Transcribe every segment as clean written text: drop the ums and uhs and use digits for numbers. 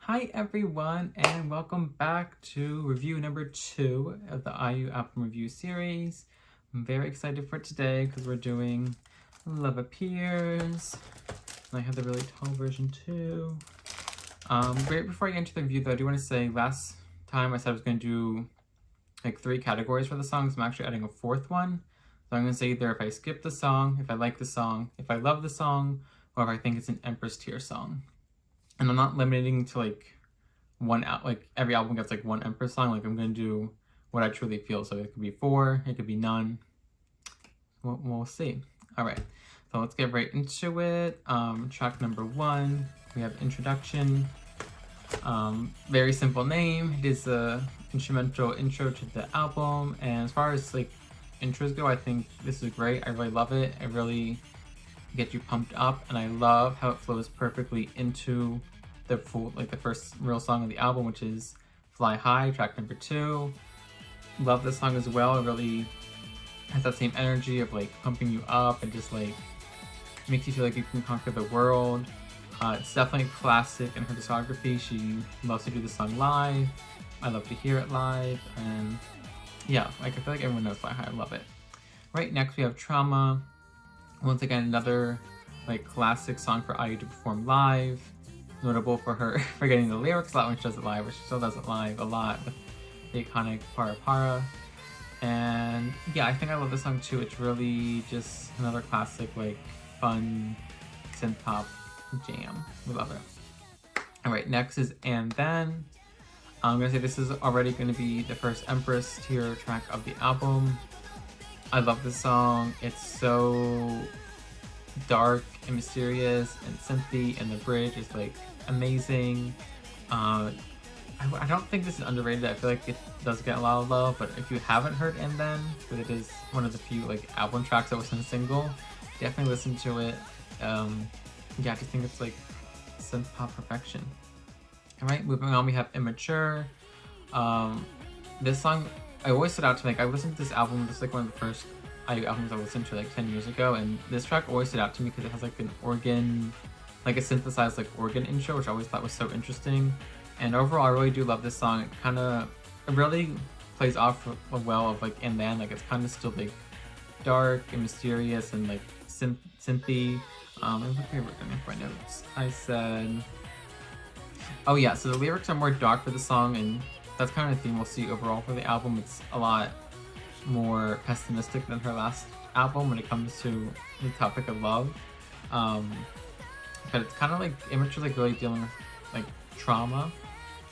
Hi everyone, and welcome back to review number 2 of the IU album review series. I'm very excited for today because we're doing LOVEppears. And I have the really tall version too. Right before I get into the review though, I do want to say last time I said I was going to do like 3 categories for the songs. I'm actually adding a 4th one. So I'm going to say either if I skip the song, if I like the song, if I love the song, or if I think it's an Empress tier song. And I'm not limiting to like one out, like every album gets like one Empress song. Like I'm gonna do what I truly feel. So it could be 4, it could be none. We'll see. All right, so let's get right into it. Track number 1, we have Introduction. Very simple name. It is a instrumental intro to the album, and as far as like intros go, I think this is great. I really love it. It really gets you pumped up, and I love how it flows perfectly into the first real song of the album, which is Fly High, track number 2. Love this song as well. It really has that same energy of like pumping you up and just like makes you feel like you can conquer the world. It's definitely a classic in her discography. She loves to do the song live. I love to hear it live, and yeah, like I feel like everyone knows Fly High. I love it. Right, next we have Trauma. Once again, another like classic song for IU to perform live. Notable for her forgetting the lyrics a lot when she does it live, but she still does it live a lot with the iconic Para Para. And yeah, I think I love this song too. It's really just another classic, like fun synth pop jam. We love it. Alright, next is And Then. I'm gonna say this is already gonna be the first Empress tier track of the album. I love this song. It's so dark and mysterious and synthy, and the bridge is like amazing. I don't think this is underrated. I feel like it does get a lot of love, but if you haven't heard And Then, because it is one of the few like album tracks that wasn't a single, definitely listen to it. Yeah, I just think it's like synth pop perfection. Alright, moving on, we have Immature. This song, I always stood out to me. Like, I listened to this album, this is like one of the first IU albums I listened to like 10 years ago, and this track always stood out to me because it has like an organ, like a synthesized like organ intro, which I always thought was so interesting. And overall, I really do love this song. It really plays off well of like And Then. Like it's kind of still like dark and mysterious and like synthy. I'm looking at my notes. I said, oh yeah, so the lyrics are more dark for the song, and that's kind of the theme we'll see overall for the album. It's a lot more pessimistic than her last album when it comes to the topic of love. But it's kind of like Immature, like really dealing with like trauma,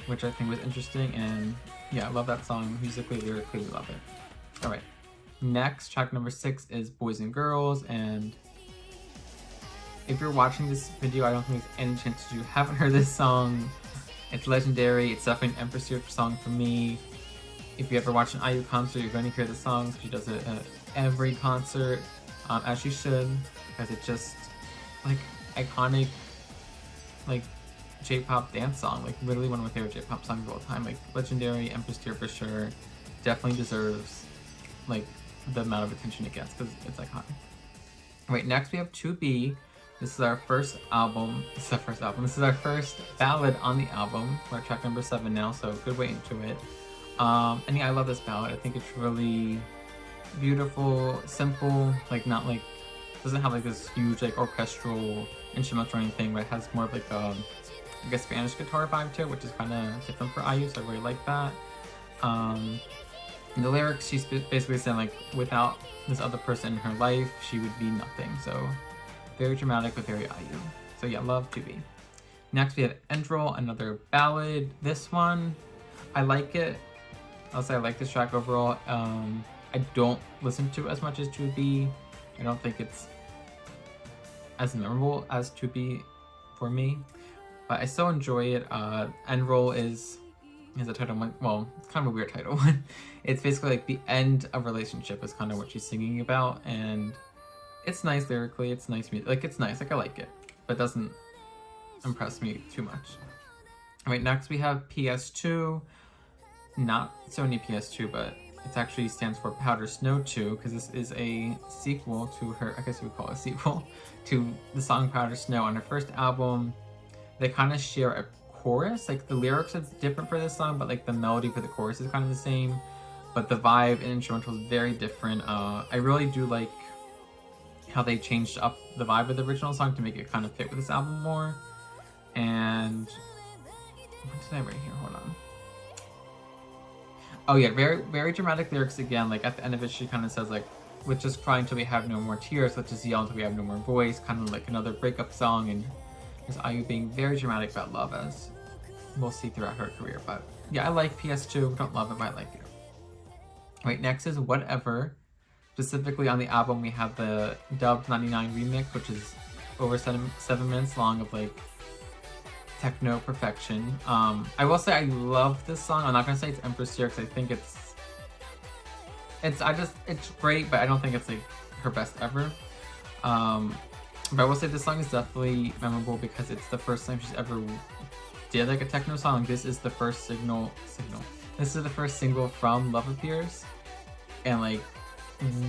which I think was interesting. And yeah, I love that song. Musically, lyrically, we love it. All right, next, track number 6 is Boys and Girls. And if you're watching this video, I don't think there's any chance you haven't heard this song. It's legendary. It's definitely an Empress tier song for me. If you ever watch an IU concert, you're going to hear the song. She does it at every concert, as she should, because it's just like iconic, like J-pop dance song. Like literally one of my favorite J-pop songs of all time. Like legendary, Empress tier for sure. Definitely deserves like the amount of attention it gets because it's iconic. Right, next we have 2B. This is our first album. This is our first album. This is our first ballad on the album. We're at track number 7 now, so good way into it. And yeah, I love this ballad. I think it's really beautiful, simple, like not like, doesn't have like this huge like orchestral instrumental or anything, but it has more of like a Spanish guitar vibe to it, which is kind of different for IU, so I really like that. In the lyrics, she's basically saying like, without this other person in her life, she would be nothing. So very dramatic, but very IU. So yeah, love 2B. Next we have Endroll, another ballad. This one, I like it. I'll say I like this track overall. I don't listen to it as much as 2B. I don't think it's as memorable as 2B for me, but I still enjoy it. Endroll is a title one. Well, it's kind of a weird title one. It's basically like the end of a relationship is kind of what she's singing about, and it's nice lyrically. It's nice music. Like it's nice. Like I like it, but it doesn't impress me too much. All right, next we have PS2. Not Sony PS2, but it actually stands for Powder Snow 2, because this is a sequel to her, I guess we would call it a sequel, to the song Powder Snow on her first album. They kind of share a chorus. Like the lyrics are different for this song, but like the melody for the chorus is kind of the same. But the vibe and instrumental is very different. I really do like how they changed up the vibe of the original song to make it kind of fit with this album more. And what did I write here? Hold on. Oh yeah, very, very dramatic lyrics again. Like at the end of it, she kind of says like, let's just cry until we have no more tears. Let's just yell until we have no more voice. Kind of like another breakup song. And there's Ayu being very dramatic about love, as we'll see throughout her career. But yeah, I like PS2. Don't love it, but I like it. Right, next is Whatever. Specifically on the album, we have the dubbed 99 remix, which is over 7 minutes long of like techno perfection. I will say I love this song. I'm not gonna say it's Empress here because I think it's great, but I don't think it's like her best ever. But I will say this song is definitely memorable because it's the first time she's ever did like a techno song. This is the first This is the first single from LOVEppears, and like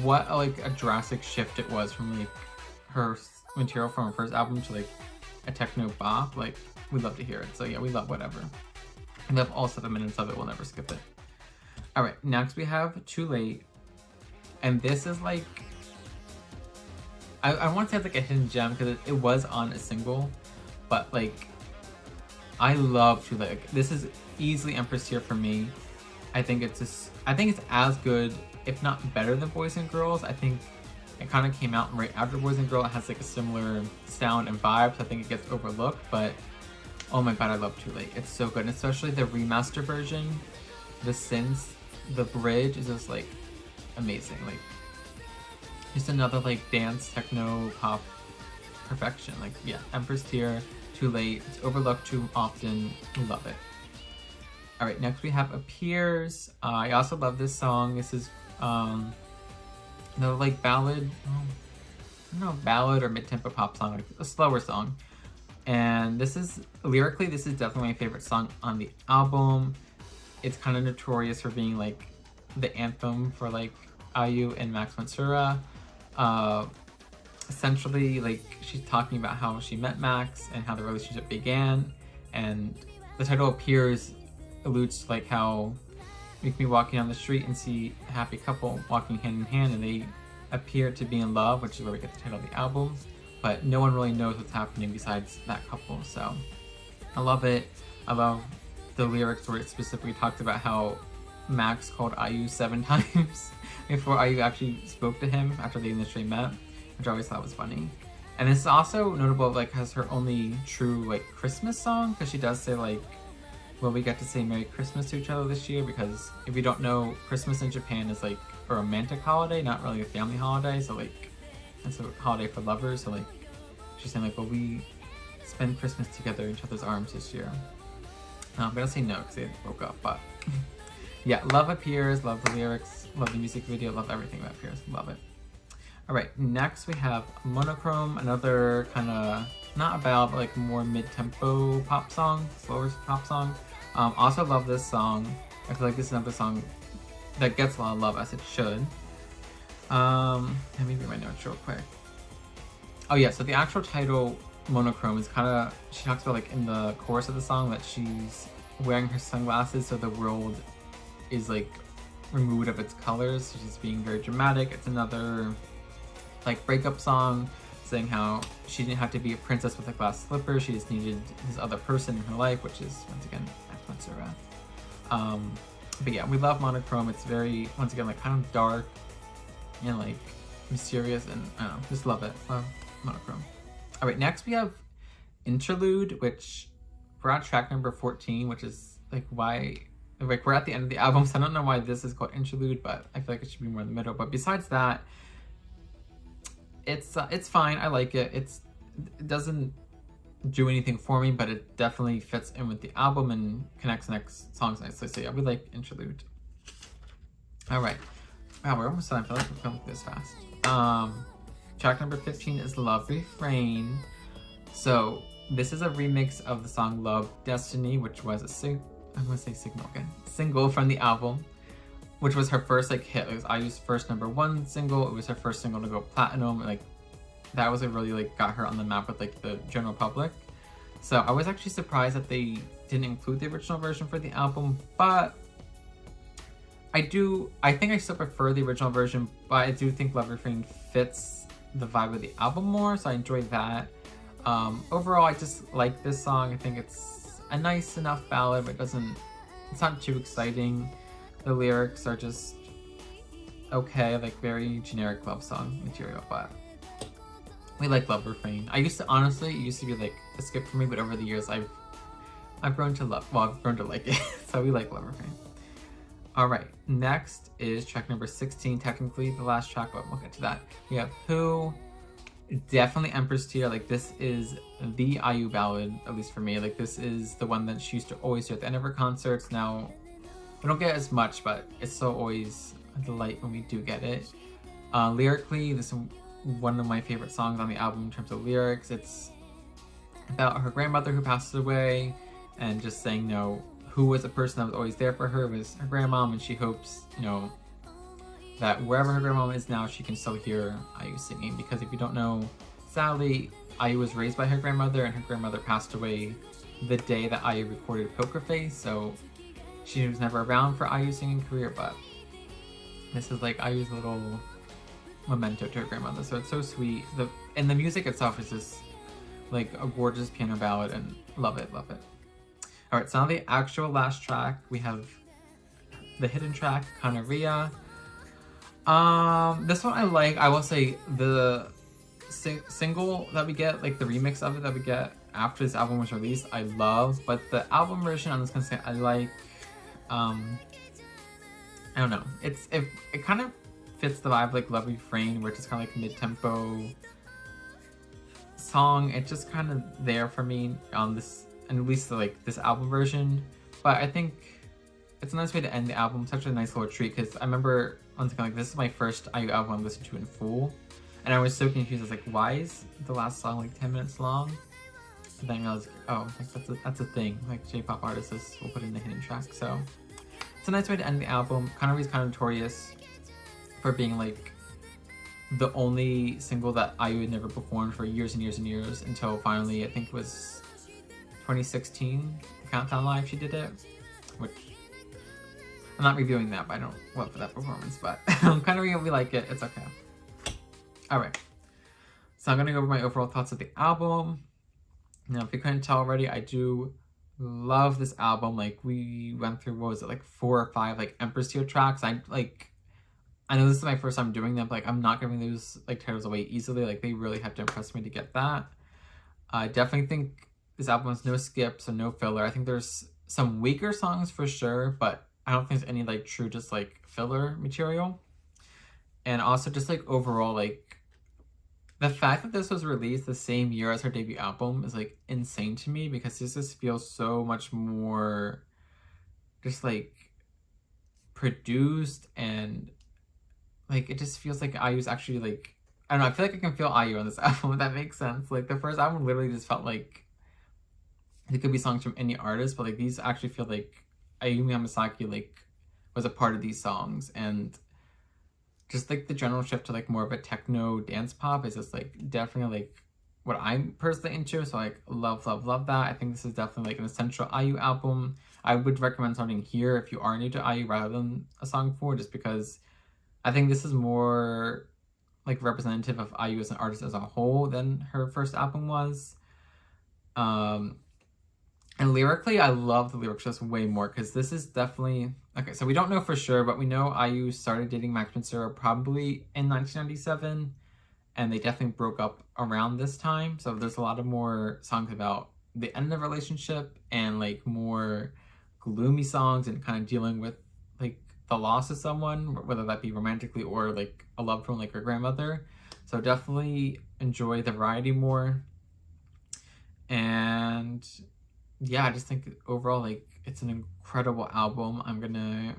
what a drastic shift it was from like her material from her first album to like a techno bop. Like we love to hear it. So yeah, we love Whatever. We love all 7 minutes of it. We'll never skip it. All right, next we have Too Late, and this is like I want to say it's like a hidden gem because it was on a single, but like I love Too Late. Like, this is easily Empress tier for me. I think it's as good, if not better, than Boys and Girls. I think it kind of came out right after Boys and Girls. It has like a similar sound and vibe, so I think it gets overlooked. But oh my god, I love Too Late. It's so good, and especially the remaster version. The synths, the bridge is just like amazing. Like just another like dance techno pop perfection. Like yeah, Empress tier. Too Late. It's overlooked too often. We love it. All right, next we have Appears. I also love this song. This is no like ballad. I don't know, ballad or mid-tempo pop song, like a slower song. And this is lyrically, this is definitely my favorite song on the album. It's kind of notorious for being like the anthem for like Ayu and Max Mansura. Essentially, like she's talking about how she met Max and how the relationship began, and the title Appears alludes to like how you can be walking down the street and see a happy couple walking hand in hand and they appear to be in love, which is where we get the title of the album, but no one really knows what's happening besides that couple. So I love it. I love the lyrics where it specifically talks about how Max called Ayu 7 times before Ayu actually spoke to him after they initially met, which I always thought was funny. And it's also notable like as her only true like Christmas song, because she does say like, will we get to say Merry Christmas to each other this year? Because if you don't know, Christmas in Japan is like a romantic holiday, not really a family holiday. So like it's a holiday for lovers. So like she's saying like, will we spend Christmas together in each other's arms this year? I'm gonna say no because they broke up, but yeah, LOVEppears, love the lyrics, love the music video, love everything about Appears, love it. All right, next we have Monochrome, another kind of not about, but like more mid-tempo pop song, slower pop song. Also love this song. I feel like this is another song that gets a lot of love, as it should. Let me read my notes real quick. Oh yeah, so the actual title Monochrome is kind of, she talks about like in the chorus of the song that she's wearing her sunglasses so the world is like removed of its colors. So she's being very dramatic. It's another like breakup song, saying how she didn't have to be a princess with a glass slipper. She just needed this other person in her life, which is once again Max Mansura. But yeah, we love Monochrome. It's very, once again, like kind of dark and like mysterious, and I don't know, just love it. Love Monochrome. All right, next we have Interlude, which we're at track number 14, which is like why, like we're at the end of the album, so I don't know why this is called Interlude, but I feel like it should be more in the middle. But besides that, it's fine. I like it. It doesn't do anything for me, but it definitely fits in with the album and connects the next songs nicely. So yeah, we like Interlude. All right. Wow, we're almost done. I feel like we're going this fast. Track number 15 is Love Refrain. So this is a remix of the song Love Destiny, which was single from the album, which was her first like hit. It was Ayu's first #1 single. It was her first single to go platinum. Like that was really like got her on the map with like the general public. So I was actually surprised that they didn't include the original version for the album, but I think I still prefer the original version, but I do think Love Refrain fits the vibe of the album more, so I enjoy that. Overall, I just like this song. I think it's a nice enough ballad, but it's not too exciting. The lyrics are just okay, like very generic love song material, but we like Love Refrain. It used to be like a skip for me, but over the years I've grown to like it. So we like Love Refrain. Alright, next is track number 16, technically the last track, but we'll get to that. We have Who, definitely Empress tier. Like, this is the IU ballad, at least for me. Like, this is the one that she used to always do at the end of her concerts. Now, we don't get as much, but it's so always a delight when we do get it. Lyrically, this is one of my favorite songs on the album in terms of lyrics. It's about her grandmother who passes away, and just saying, you know, who was a person that was always there for her was her grandmom, and she hopes, you know, that wherever her grandmom is now, she can still hear IU singing. Because if you don't know, sadly, IU was raised by her grandmother, and her grandmother passed away the day that IU recorded Poker Face, so she was never around for IU's singing career, but this is like IU's little memento to her grandmother, so it's so sweet. And the music itself is just like a gorgeous piano ballad, and love it, love it. Alright, so now the actual last track, we have the hidden track, Kanariya. This one I like. I will say the single that we get, like the remix of it that we get after this album was released, I love, but the album version, I'm just gonna say I like. I don't know. It kind of fits the vibe like Love Refrain, where it's kind of like mid-tempo song. It's just kind of there for me on this, and at least like this album version. But I think it's a nice way to end the album. Such a nice little treat, because I remember once again, like, this is my first IU album I listened to in full, and I was so confused. I was like, why is the last song like 10 minutes long? And then I was like, oh, like that's a thing. Like, J-pop artists will put in the hidden track. So it's a nice way to end the album. Kanariya is kind of notorious for being like the only single that IU had never performed for years and years and years, until finally, I think it was 2016, Countdown Live, she did it, which I'm not reviewing that, but I don't love for that performance, but Kanariya, we like it, it's okay. Alright, so I'm gonna go over my overall thoughts of the album. Now, if you couldn't tell already, I do love this album. Like, we went through, what was it, like 4 or 5 like Empress tier tracks. I know this is my first time doing them, but like, I'm not giving those like titles away easily. Like, they really have to impress me to get that. I definitely think this album has no skips and no filler. I think there's some weaker songs for sure, but I don't think there's any like true just like filler material. And also just like overall, like the fact that this was released the same year as her debut album is like insane to me, because this just feels so much more just like produced, and like it just feels like IU's actually like, I don't know, I feel like I can feel IU on this album, if that makes sense. Like, the first album literally just felt like it could be songs from any artist, but like these actually feel like Ayumi Hamasaki like was a part of these songs, and just like the general shift to like more of a techno dance pop is just like definitely like what I'm personally into. So like love that. I think this is definitely like an essential IU album. I would recommend starting here if you are new to IU rather than a song 4, just because I think this is more like representative of IU as an artist as a whole than her first album was. And lyrically, I love the lyrics just way more, because this is definitely... Okay, so we don't know for sure, but we know IU started dating Max Pinsura probably in 1997, and they definitely broke up around this time. So there's a lot of more songs about the end of the relationship, and like more gloomy songs, and kind of dealing with like the loss of someone, whether that be romantically or like a loved one like her grandmother. So definitely enjoy the variety more. And yeah, I just think overall, like, it's an incredible album. I'm gonna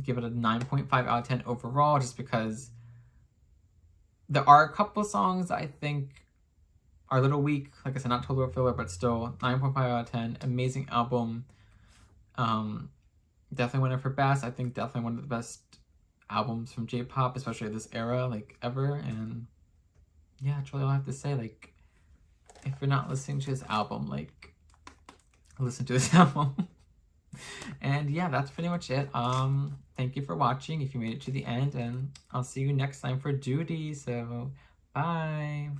give it a 9.5 out of 10 overall, just because there are a couple songs I think are a little weak. Like I said, not total filler, but still 9.5 out of 10. Amazing album. Definitely one of her best. I think definitely one of the best albums from J-pop, especially this era, like, ever. And yeah, that's really all I have to say. Like, if you're not listening to this album, like, listen to this album. And yeah, that's pretty much it. Thank you for watching if you made it to the end, and I'll see you next time for duty. So bye.